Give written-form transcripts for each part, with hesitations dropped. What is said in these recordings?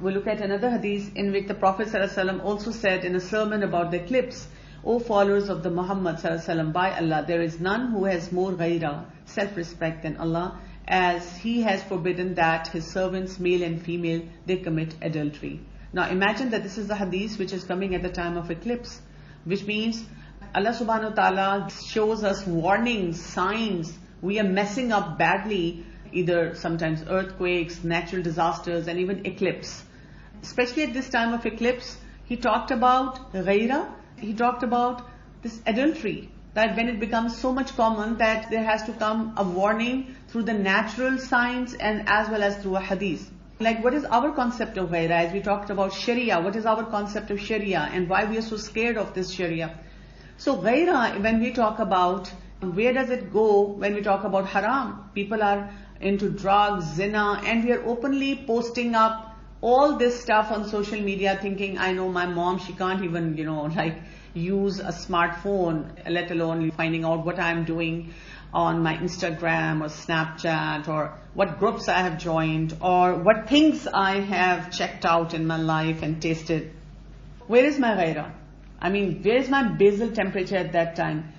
We look at another hadith in which the Prophet ﷺ also said in a sermon about the eclipse, O followers of the Muhammad ﷺ, by Allah, there is none who has more ghaira, self-respect than Allah, as He has forbidden that His servants, male and female, they commit adultery. Now imagine that this is the hadith which is coming at the time of eclipse, which means Allah subhanahu wa ta'ala shows us warnings, signs, we are messing up badly, either sometimes earthquakes, natural disasters, and even eclipse. Especially at this time of eclipse, He talked about ghaira, He talked about this adultery, that when it becomes so much common that there has to come a warning through the natural signs and as well as through a hadith. Like, what is our concept of ghaira? As we talked about Sharia, what is our concept of Sharia and why we are so scared of this Sharia? So ghaira, when we talk about, where does it go when we talk about haram? People are into drugs, zina, and we are openly posting up all this stuff on social media thinking, I know my mom, she can't even, use a smartphone, let alone finding out what I'm doing on my Instagram or Snapchat, or what groups I have joined, or what things I have checked out in my life and tasted. Where is my ghaira? I mean, where is my basal temperature at that time?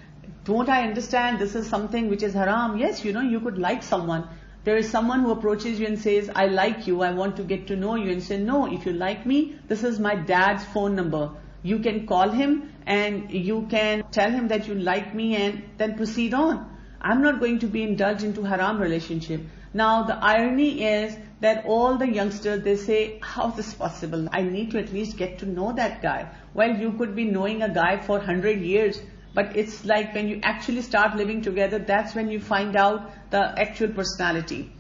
Don't I understand this is something which is haram? Yes, you could like someone. There is someone who approaches you and says, I like you, I want to get to know you, and say, no, if you like me, this is my dad's phone number. You can call him and you can tell him that you like me and then proceed on. I'm not going to be indulged into haram relationship. Now the irony is that all the youngsters, they say, how is this possible? I need to at least get to know that guy. Well, you could be knowing a guy for 100 years. But it's like when you actually start living together, that's when you find out the actual personality.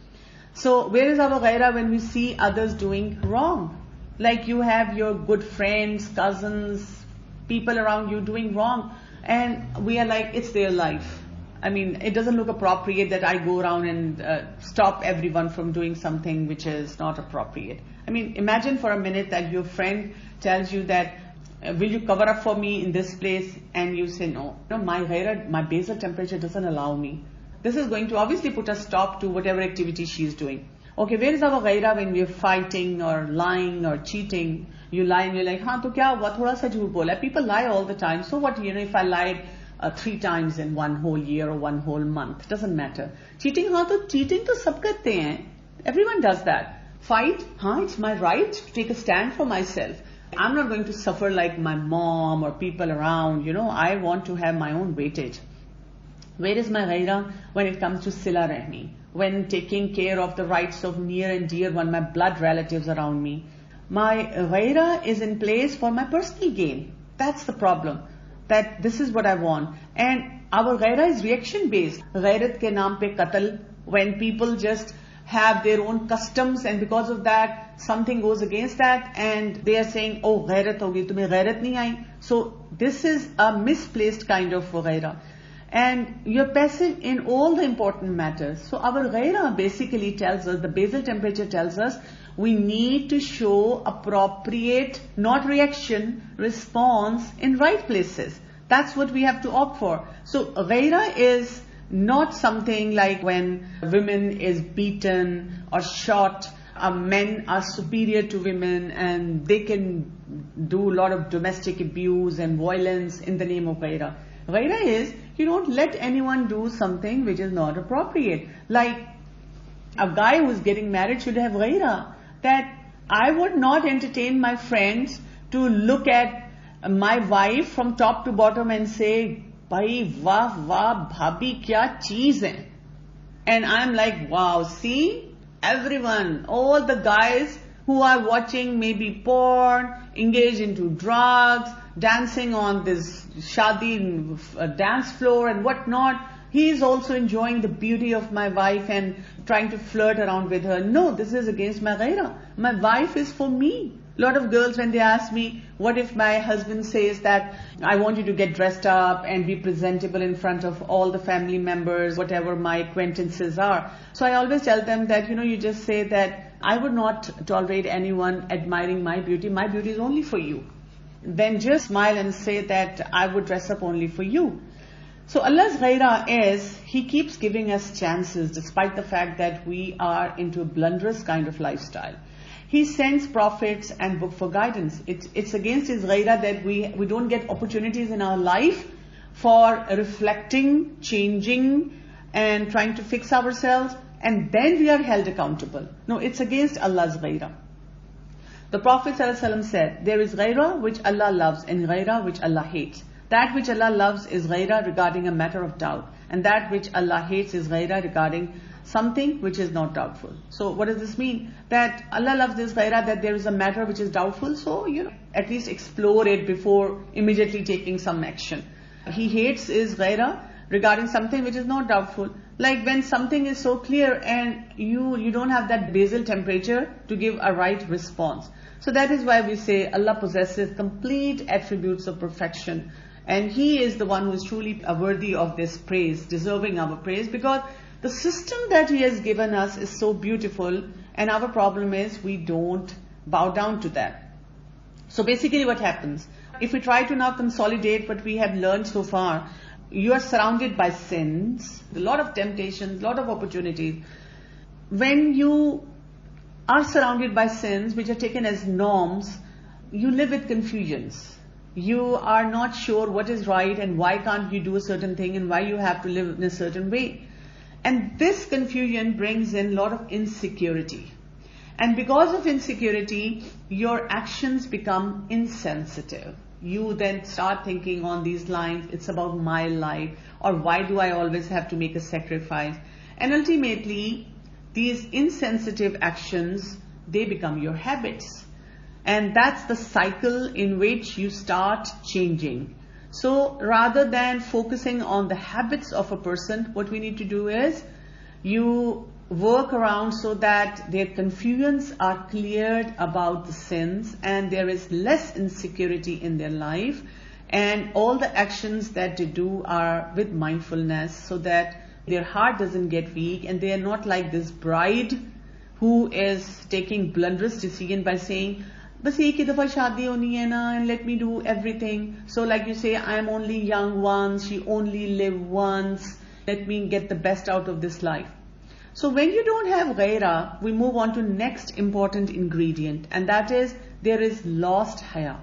So where is our ghaira when we see others doing wrong? Like you have your good friends, cousins, people around you doing wrong, and we are like, it's their life. I mean, it doesn't look appropriate that I go around and stop everyone from doing something which is not appropriate. I mean, imagine for a minute that your friend tells you that, will you cover up for me in this place? And you say, no, my ghaira, my basal temperature doesn't allow me. This is going to obviously put a stop to whatever activity she is doing. Okay, where is our ghaira when we are fighting or lying or cheating? You lie and you're like, हाँ तो क्या हुआ, थोड़ा सा झूठ बोला. People lie all the time. So what, if I lied 3 times in one whole year or one whole month, doesn't matter. Cheating, हाँ तो cheating तो सब करते हैं. Everyone does that. Fight, हाँ, it's my right to take a stand for myself. I'm not going to suffer like my mom or people around, I want to have my own weightage. Where is my ghaira when it comes to sila rahmi? When taking care of the rights of near and dear one, my blood relatives around me. My ghaira is in place for my personal gain. That's the problem. That this is what I want. And our ghaira is reaction based. Ghairat ke naam pe qatl, when people just have their own customs and because of that something goes against that and they are saying, oh, ghairat hogi, tumhe ghairat nahi aayi. So this is a misplaced kind of ghaira. And you're passive in all the important matters. So our ghaira basically tells us, the basal temperature tells us, we need to show appropriate, not reaction, response in right places. That's what we have to opt for. So ghaira is not something like when women is beaten or shot, men are superior to women and they can do a lot of domestic abuse and violence in the name of ghaira. Ghaira is, you don't let anyone do something which is not appropriate. Like a guy who is getting married should have ghaira, that I would not entertain my friends to look at my wife from top to bottom and say, bhai, wah, wah, bhabhi, kya cheez hai. And I'm like, wow, see, everyone, all the guys who are watching maybe porn, engaged into drugs, dancing on this shadi dance floor and whatnot, he is also enjoying the beauty of my wife and trying to flirt around with her. No, this is against my ghaira. My wife is for me. A lot of girls, when they ask me, what if my husband says that I want you to get dressed up and be presentable in front of all the family members, whatever my acquaintances are. So I always tell them that, you just say that I would not tolerate anyone admiring my beauty. My beauty is only for you. Then just smile and say that I would dress up only for you. So Allah's ghaira is, He keeps giving us chances despite the fact that we are into a blunderous kind of lifestyle. He sends prophets and book for guidance. It's against His ghaira that we don't get opportunities in our life for reflecting, changing, and trying to fix ourselves, and then we are held accountable. No, it's against Allah's ghaira. The Prophet ﷺ said, there is ghaira which Allah loves and ghaira which Allah hates. That which Allah loves is ghaira regarding a matter of doubt, and that which Allah hates is ghaira regarding something which is not doubtful. So what does this mean? That Allah loves this ghaira, that there is a matter which is doubtful, so at least explore it before immediately taking some action. He hates is ghaira regarding something which is not doubtful. Like when something is so clear and you don't have that basal temperature to give a right response. So that is why we say Allah possesses complete attributes of perfection. And He is the one who is truly worthy of this praise, deserving our praise, because the system that He has given us is so beautiful, and our problem is we don't bow down to that. So basically what happens, if we try to now consolidate what we have learned so far, you are surrounded by sins, a lot of temptations, a lot of opportunities. When you are surrounded by sins which are taken as norms, you live with confusions. You are not sure what is right and why can't you do a certain thing and why you have to live in a certain way. And this confusion brings in a lot of insecurity. And because of insecurity, your actions become insensitive. You then start thinking on these lines, it's about my life, or why do I always have to make a sacrifice? And ultimately, these insensitive actions, they become your habits. And that's the cycle in which you start changing. So rather than focusing on the habits of a person, what we need to do is you work around so that their confusions are cleared about the sins and there is less insecurity in their life, and all the actions that they do are with mindfulness so that their heart doesn't get weak and they are not like this bride who is taking blunderous decision by saying, बस एक ही दफा शादी होनी है ना, and let me do everything. So like you say, I am only young once, she only live once, let me get the best out of this life. So when you don't have ghaira, we move on to next important ingredient, and that is there is lost haya.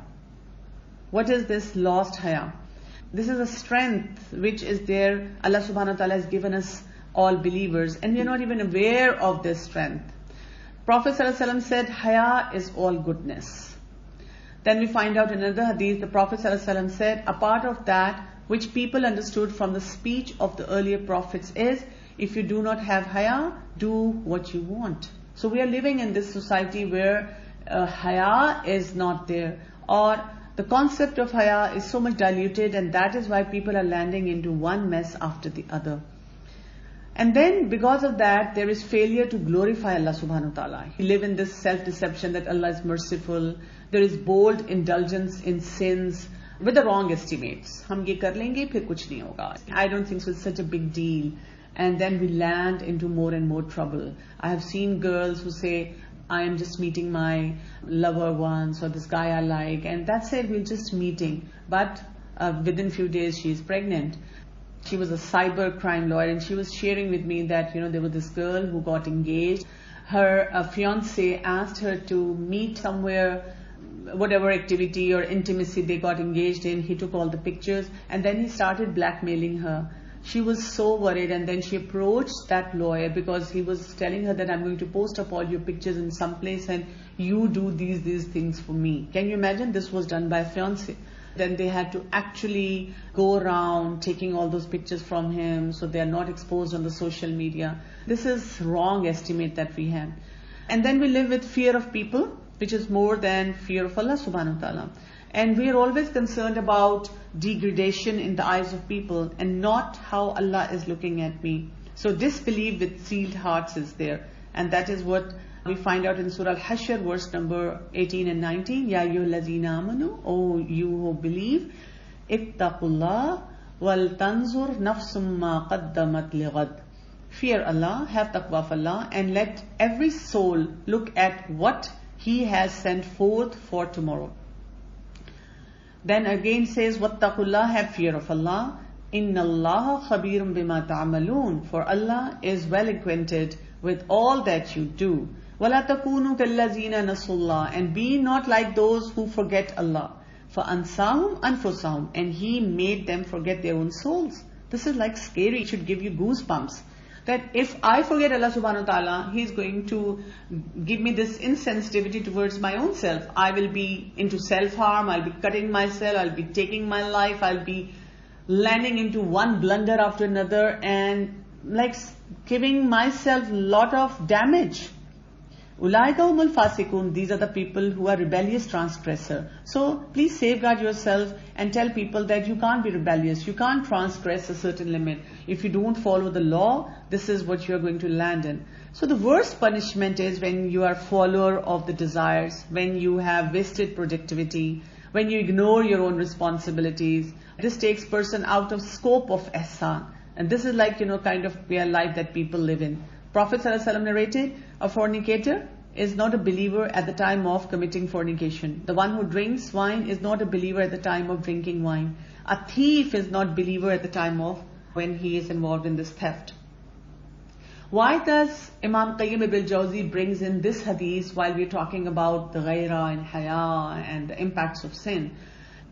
What is this lost haya? This is a strength which is there. Allah subhanahu wa ta'ala has given us all believers, and we are not even aware of this strength. Prophet ﷺ said, haya is all goodness. Then we find out in another hadith, the Prophet ﷺ said, a part of that which people understood from the speech of the earlier prophets is, if you do not have haya, do what you want. So we are living in this society where haya is not there, or the concept of haya is so much diluted, and that is why people are landing into one mess after the other. And then because of that, there is failure to glorify Allah subhanahu wa ta'ala. We live in this self-deception that Allah is merciful. There is bold indulgence in sins with the wrong estimates. हम ये कर लेंगे, फिर कुछ नहीं होगा. I don't think so, it's such a big deal. And then we land into more and more trouble. I have seen girls who say, I am just meeting my lover once, or this guy I like, and that's it, we're just meeting. But within few days she is pregnant. She was a cyber crime lawyer, and she was sharing with me that, there was this girl who got engaged. Her fiancé asked her to meet somewhere, whatever activity or intimacy they got engaged in. He took all the pictures, and then he started blackmailing her. She was so worried, and then she approached that lawyer because he was telling her that I'm going to post up all your pictures in some place and you do these things for me. Can you imagine? This was done by a fiancé. Then they had to actually go around taking all those pictures from him so they are not exposed on the social media. This is wrong estimate that we have. And then we live with fear of people, which is more than fear of Allah subhanahu wa ta'ala. And we are always concerned about degradation in the eyes of people and not how Allah is looking at me. So disbelief with sealed hearts is there. And that is what we find out in Surah Al-Hashr, verse number 18 and 19. Ya ayyuhallazina amanu, O you who believe, ittaqullah wal tanzur nafsum ma qaddamat lighad. Fear Allah, have taqwa of Allah, and let every soul look at what He has sent forth for tomorrow. Then again says, wattaqullah, have fear of Allah. Inna Allah khabirum bima ta'malun. For Allah is well acquainted with all that you do. وَلَا تَكُونُوا كَالَّذِينَ نَسُوا اللَّهَ, and be not like those who forget Allah. فَأَنْسَاهُمْ أَنفُسَهُمْ, and He made them forget their own souls. This is like scary. It should give you goosebumps. That if I forget Allah subhanahu wa ta'ala, He's going to give me this insensitivity towards my own self. I will be into self-harm, I'll be cutting myself, I'll be taking my life, I'll be landing into one blunder after another and like giving myself lot of damage. Ulaika humul fasikun, these are the people who are rebellious transgressor. So please safeguard yourself and tell people that you can't be rebellious, you can't transgress a certain limit. If you don't follow the law, this is what you're going to land in. So the worst punishment is when you are follower of the desires, when you have wasted productivity, when you ignore your own responsibilities. This takes person out of scope of ihsan. And this is like, kind of real life that people live in. Prophet ﷺ narrated, a fornicator is not a believer at the time of committing fornication. The one who drinks wine is not a believer at the time of drinking wine. A thief is not a believer at the time of when he is involved in this theft. Why does Imam Qayyim ibn al-Jawzi brings in this hadith while we're talking about the ghaira and haya and the impacts of sin?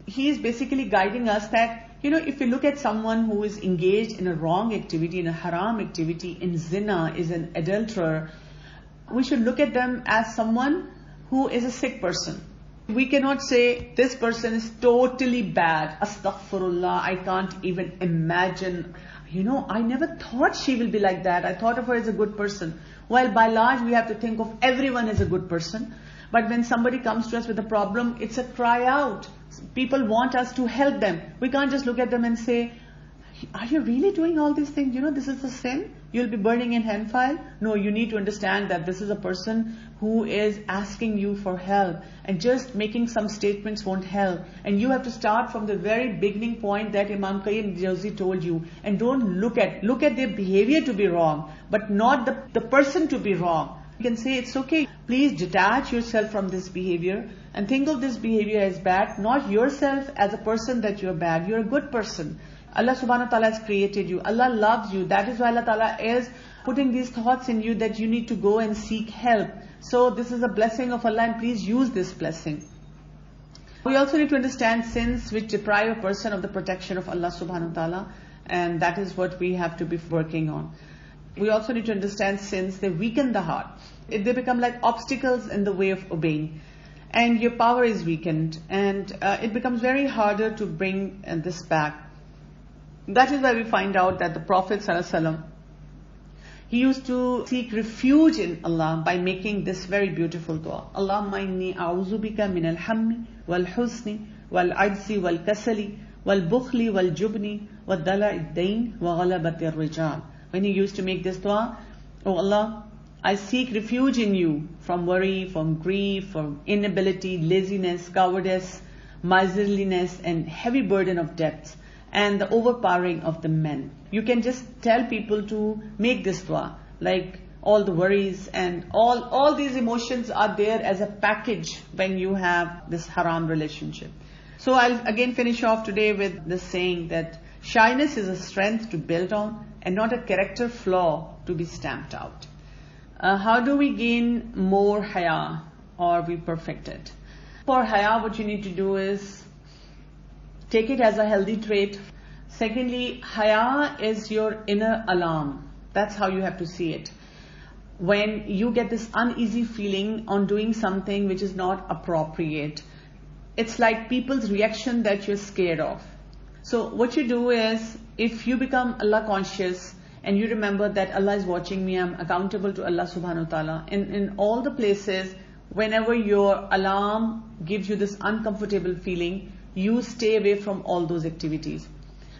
He is basically guiding us that, if you look at someone who is engaged in a wrong activity, in a haram activity, in zina, is an adulterer, we should look at them as someone who is a sick person. We cannot say this person is totally bad. Astaghfirullah, I can't even imagine. I never thought she will be like that. I thought of her as a good person. Well, by large, we have to think of everyone as a good person. But when somebody comes to us with a problem, it's a cry out. People want us to help them. We can't just look at them and say, are you really doing all these things? This is a sin. You'll be burning in hellfire. No, you need to understand that this is a person who is asking you for help. And just making some statements won't help. And you have to start from the very beginning point that Imam Qayyim al-Jawzi told you. And don't look at their behavior to be wrong, but not the person to be wrong. You can say, it's okay. Please detach yourself from this behavior and think of this behavior as bad, not yourself as a person that you're bad. You're a good person. Allah subhanahu wa ta'ala has created you. Allah loves you. That is why Allah ta'ala is putting these thoughts in you that you need to go and seek help. So this is a blessing of Allah and please use this blessing. We also need to understand sins which deprive a person of the protection of Allah subhanahu wa ta'ala, and that is what we have to be working on. We also need to understand sins, they weaken the heart. They become like obstacles in the way of obeying. And your power is weakened. And it becomes very harder to bring this back. That is why we find out that the Prophet ﷺ, he used to seek refuge in Allah by making this very beautiful dua. Allahumma inni a'udhu bika min al-hammi wal-husni wal-ajzi wal-kasali wal-bukhli wal-jubni wal-dala'i-dain wa ghalabati ar-rijal. When he used to make this dua, oh Allah, I seek refuge in you from worry, from grief, from inability, laziness, cowardice, miserliness, and heavy burden of debts, and the overpowering of the men. You can just tell people to make this dua, like all the worries and all these emotions are there as a package when you have this haram relationship. So I'll again finish off today with this saying that shyness is a strength to build on and not a character flaw to be stamped out. How do we gain more haya or we perfect it? For haya, what you need to do is take it as a healthy trait. Secondly, haya is your inner alarm. That's how you have to see it. When you get this uneasy feeling on doing something which is not appropriate, it's like people's reaction that you're scared of. So what you do is, if you become Allah conscious and you remember that Allah is watching me, I'm accountable to Allah subhanahu wa ta'ala. In all the places, whenever your alarm gives you this uncomfortable feeling, you stay away from all those activities.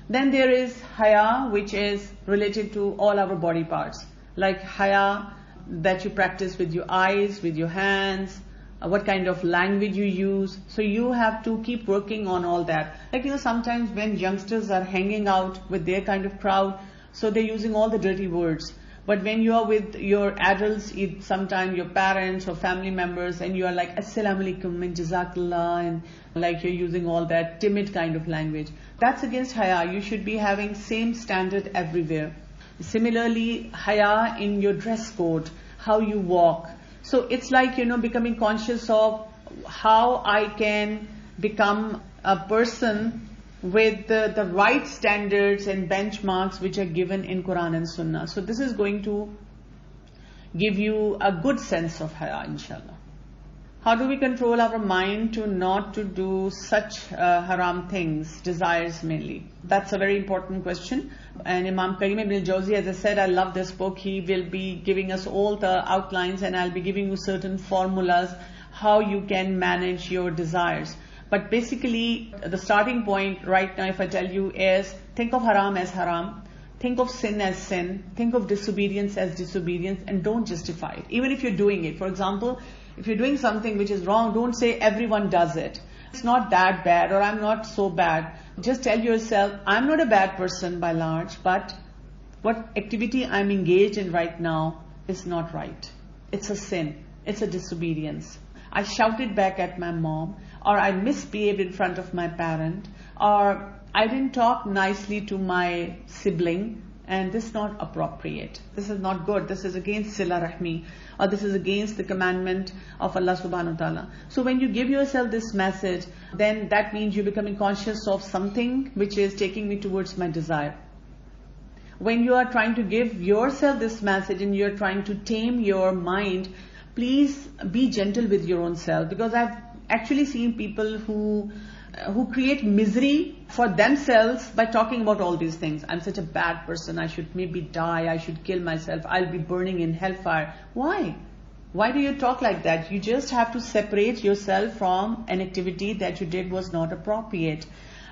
Then there is haya, which is related to all our body parts. Like haya that you practice with your eyes, with your hands, what kind of language you use. So you have to keep working on all that. Like, sometimes when youngsters are hanging out with their kind of crowd, so they're using all the dirty words. But when you are with your adults, sometimes your parents or family members, and you are like, Assalamu alaikum and Jazakallah, and like you're using all that timid kind of language. That's against haya. You should be having same standard everywhere. Similarly, haya in your dress code, how you walk. So it's like, becoming conscious of how I can become a person with the right standards and benchmarks which are given in Quran and Sunnah. So this is going to give you a good sense of haya, inshallah. How do we control our mind to not to do such haram things, desires mainly? That's a very important question. And Imam Qayyim ibn al-Jawzi, as I said, I love this book. He will be giving us all the outlines, and I'll be giving you certain formulas how you can manage your desires. But basically, the starting point right now, if I tell you, is think of haram as haram. Think of sin as sin. Think of disobedience as disobedience, and don't justify it. Even if you're doing it. For example, if you're doing something which is wrong, don't say everyone does it. It's not that bad, or I'm not so bad. Just tell yourself, I'm not a bad person by large, but what activity I'm engaged in right now is not right. It's a sin. It's a disobedience. I shouted back at my mom, or I misbehaved in front of my parent, or I didn't talk nicely to my sibling, and this is not appropriate. This is not good. This is against Sila Rahmi, or this is against the commandment of Allah subhanahu wa ta'ala. So when you give yourself this message, then that means you're becoming conscious of something which is taking me towards my desire. When you are trying to give yourself this message and you're trying to tame your mind, please be gentle with your own self, because I've actually seen people who create misery for themselves by talking about all these things. I'm such a bad person, I should maybe die, I should kill myself, I'll be burning in hellfire. Why? Why do you talk like that? You just have to separate yourself from an activity that you did was not appropriate.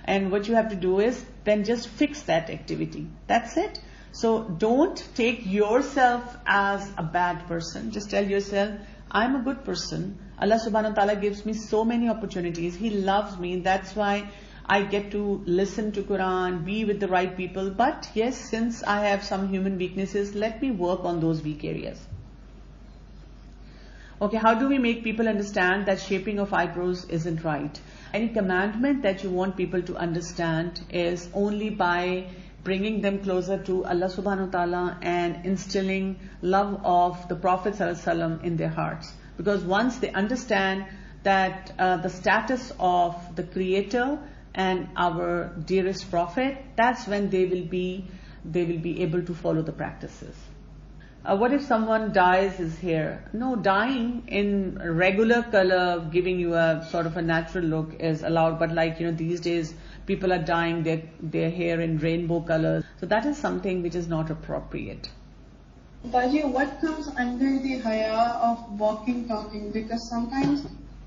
And what you have to do is then just fix that activity. That's it. So don't take yourself as a bad person. Just tell yourself, I'm a good person. Allah subhanahu wa ta'ala gives me so many opportunities. He loves me. That's why I get to listen to Quran, be with the right people. But yes, since I have some human weaknesses, let me work on those weak areas. Okay, how do we make people understand that shaping of eyebrows isn't right? Any commandment that you want people to understand is only by bringing them closer to Allah subhanahu wa ta'ala and instilling love of the Prophet sallallahu alaihi wasallam in their hearts. Because once they understand that the status of the Creator and our dearest Prophet, that's when they will be able to follow the practices. What if someone dyes his hair? No, dyeing in regular color, giving you a sort of a natural look is allowed. But like, these days people are dyeing their hair in rainbow colors. So that is something which is not appropriate. Baji, what comes under the haya of walking, talking? Because sometimes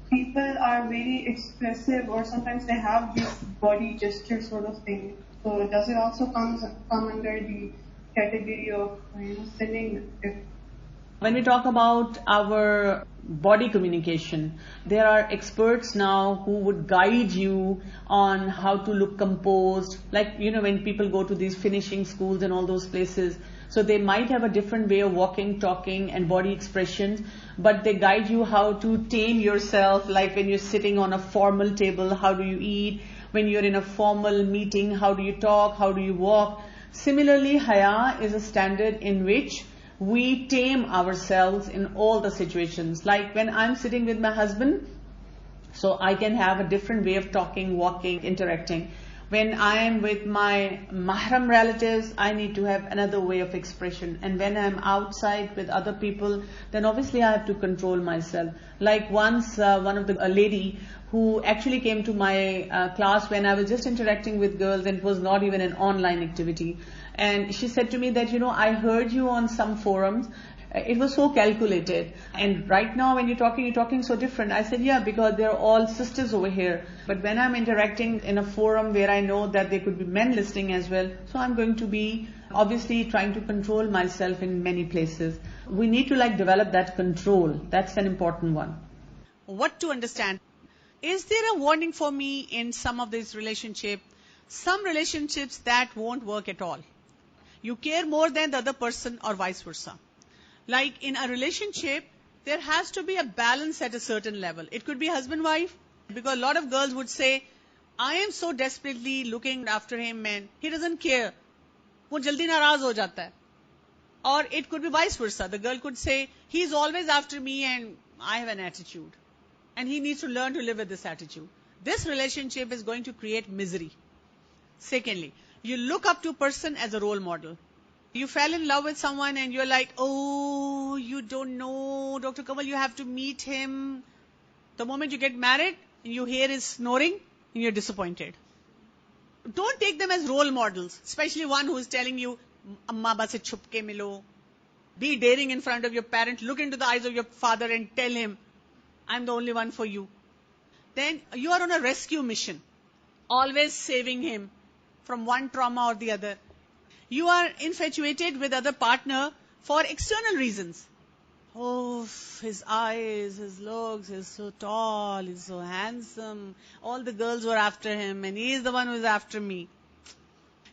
people are very expressive, or sometimes they have this body gesture sort of thing. So does it also come under the category of sinning? When we talk about our body communication, there are experts now who would guide you on how to look composed. Like, when people go to these finishing schools and all those places, so they might have a different way of walking, talking and body expressions, but they guide you how to tame yourself. Like when you're sitting on a formal table, how do you eat? When you're in a formal meeting, how do you talk? How do you walk? Similarly, haya is a standard in which we tame ourselves in all the situations. Like when I'm sitting with my husband, so I can have a different way of talking, walking, interacting. When I am with my mahram relatives, I need to have another way of expression. And when I'm outside with other people, then obviously I have to control myself. Like once, a lady who actually came to my class when I was just interacting with girls, and it was not even an online activity. And she said to me that, I heard you on some forums. It was so calculated. And right now when you're talking so different. I said, yeah, because they're all sisters over here. But when I'm interacting in a forum where I know that there could be men listening as well, so I'm going to be obviously trying to control myself in many places. We need to develop that control. That's an important one. What to understand? Is there a warning for me in some of these relationships? Some relationships that won't work at all. You care more than the other person or vice versa. Like in a relationship, there has to be a balance at a certain level. It could be husband-wife, because a lot of girls would say, I am so desperately looking after him and he doesn't care. वो जल्दी नाराज हो जाता है. Or it could be vice versa. The girl could say, he's always after me and I have an attitude. And he needs to learn to live with this attitude. This relationship is going to create misery. Secondly, you look up to a person as a role model. You fell in love with someone and you're like, oh, you don't know, Dr. Kanwal, you have to meet him. The moment you get married, you hear his snoring, and you're disappointed. Don't take them as role models, especially one who is telling you, Amma ba se chupke milo. Be daring in front of your parent. Look into the eyes of your father and tell him, I'm the only one for you. Then you are on a rescue mission, always saving him from one trauma or the other. You are infatuated with other partner for external reasons. Oh, his eyes, his looks, he's so tall, he's so handsome. All the girls were after him and he is the one who is after me.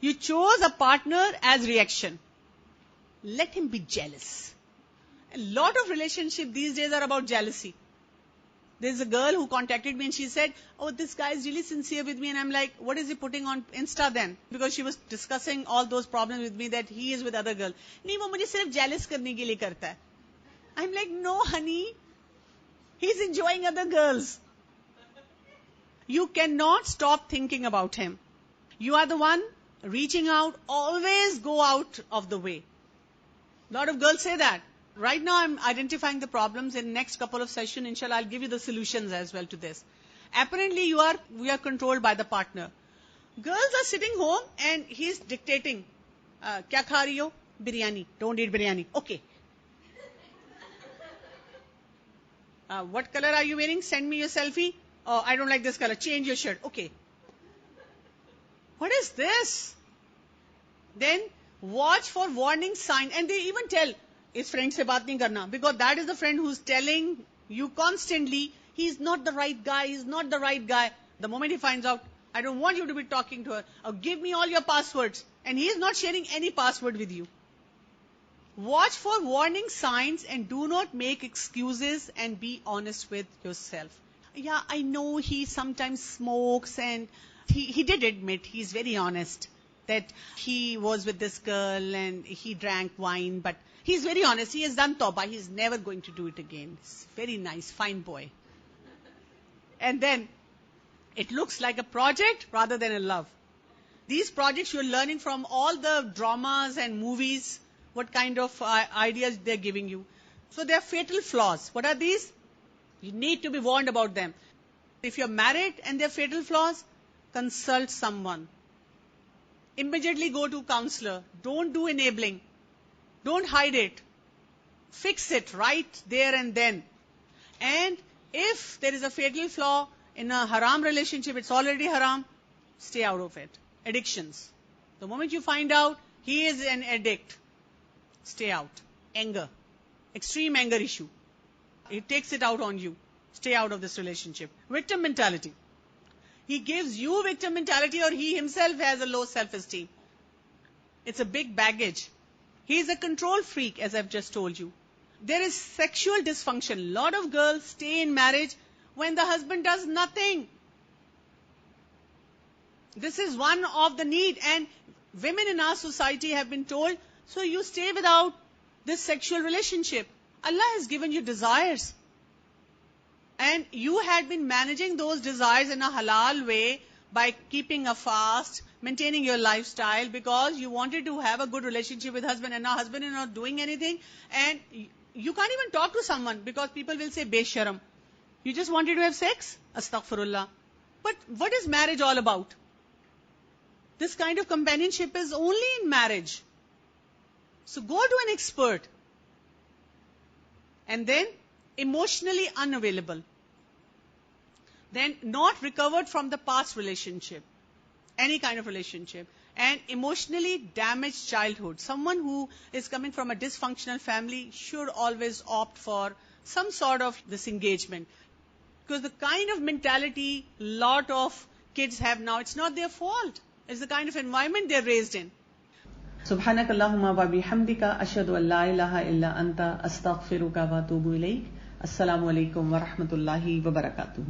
You chose a partner as reaction. Let him be jealous. A lot of relationships these days are about jealousy. There's a girl who contacted me and she said, oh, this guy is really sincere with me. And I'm like, what is he putting on Insta then? Because she was discussing all those problems with me that he is with other girl. नहीं, वो मुझे सिर्फ jealous करने के लिए करता है. I'm like, no, honey. He's enjoying other girls. You cannot stop thinking about him. You are the one reaching out. Always go out of the way. A lot of girls say that. Right now, I'm identifying the problems. In the next couple of sessions, inshallah, I'll give you the solutions as well to this. Apparently, we are controlled by the partner. Girls are sitting home and he's dictating. Kya kha rahi ho? Biryani. Don't eat biryani. Okay. What color are you wearing? Send me your selfie. Oh, I don't like this color. Change your shirt. Okay. What is this? Then watch for warning sign. And they even tell, is friend se baat nahi karna. Because that is the friend who's telling you constantly, he's not the right guy, he's not the right guy. The moment he finds out, I don't want you to be talking to her. Or give me all your passwords. And he is not sharing any password with you. Watch for warning signs and do not make excuses and be honest with yourself. Yeah, I know he sometimes smokes and he did admit, he's very honest, that he was with this girl and he drank wine, but he's very honest. He has done tawbah. He's never going to do it again. He's very nice, fine boy. And then it looks like a project rather than a love. These projects you're learning from all the dramas and movies, what kind of ideas they're giving you. So they are fatal flaws. What are these? You need to be warned about them. If you're married and they're fatal flaws, consult someone. Immediately go to counselor. Don't do enabling. Don't hide it. Fix it right there and then. And if there is a fatal flaw in a haram relationship, it's already haram, stay out of it. Addictions. The moment you find out he is an addict, stay out. Anger. Extreme anger issue. It takes it out on you. Stay out of this relationship. Victim mentality. He gives you victim mentality or he himself has a low self-esteem. It's a big baggage. He is a control freak, as I've just told you. There is sexual dysfunction. A lot of girls stay in marriage when the husband does nothing. This is one of the need. And women in our society have been told, so you stay without this sexual relationship. Allah has given you desires. And you had been managing those desires in a halal way by keeping a fast, maintaining your lifestyle because you wanted to have a good relationship with husband and now husband is not doing anything and you can't even talk to someone because people will say besharam. You just wanted to have sex? Astaghfirullah. But what is marriage all about? This kind of companionship is only in marriage. So go to an expert. And then emotionally unavailable. Then not recovered from the past relationship. Any kind of relationship. And emotionally damaged childhood. Someone who is coming from a dysfunctional family should always opt for some sort of disengagement. Because the kind of mentality lot of kids have now, it's not their fault. It's the kind of environment they're raised in. سبحانك اللهم وبحمدك أشهد أن لا إله إلا أنت أستغفرك وأتوب إليك. السلام عليكم ورحمة الله وبركاته.